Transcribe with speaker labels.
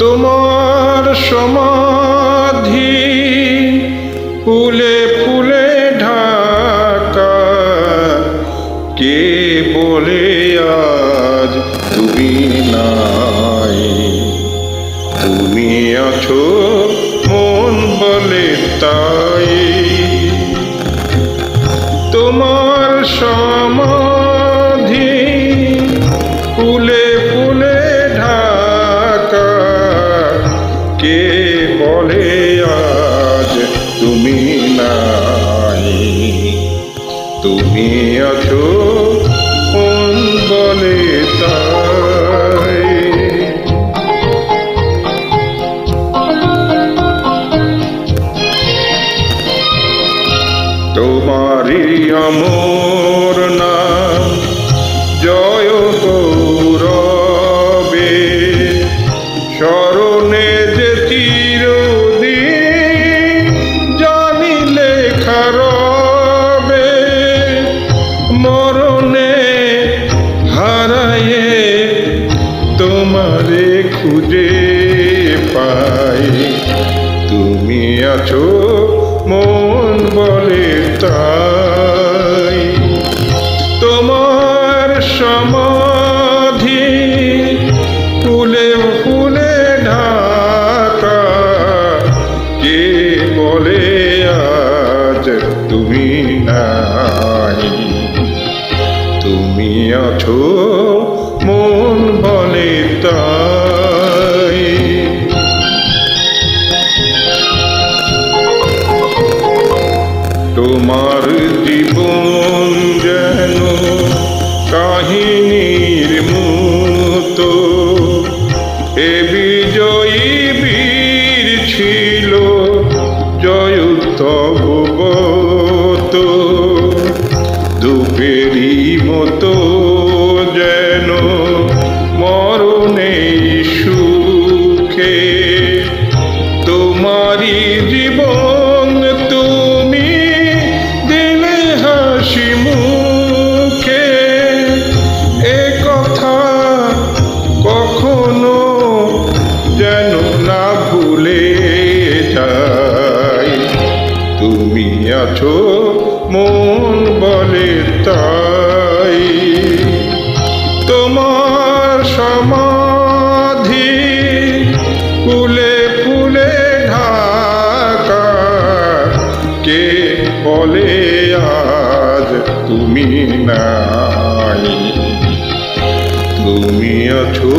Speaker 1: তোমার সমাধি ফুলে ফুলে ঢাকা, কে বলে আজ তুমি নাই? তুমি আছো মন বলে তাই। তোমার সমাধি ফুলে ফুলে ঢাকা, কে বলে আজ তুমি নাই? তুমি আছো মন বলে তাই। তোমারি অমর নাম জয় গৌরবে, স্মরণে যে চিরদিন জানি লেখা রবে। মরণে হারায়ে তোমারে খুঁজে পাই। তুমি আছো মন বলে তাই। তোমার সমাধি ফুলে ফুলে ঢাকা, কে বলে আজ তুমি নাই? তুমি আছো মন বলে তাই। তোমার জীবন যেন কাহিনীর মতো, এ বিজয়ী বীর ছিল জয়োত্তম ব্রত। ধূপেরই মতো যেন মরণে সুখে, তোমারই জীবন তুমি দিলে হাসি মুখে। এ কথা কখনো যেন না ভুলে যাই। তুমি আছো মন বলে তাই। তোমার সমাধি ফুলে ফুলে ঢাকা, কে বলে আজ তুমি নাই? তুমি আছো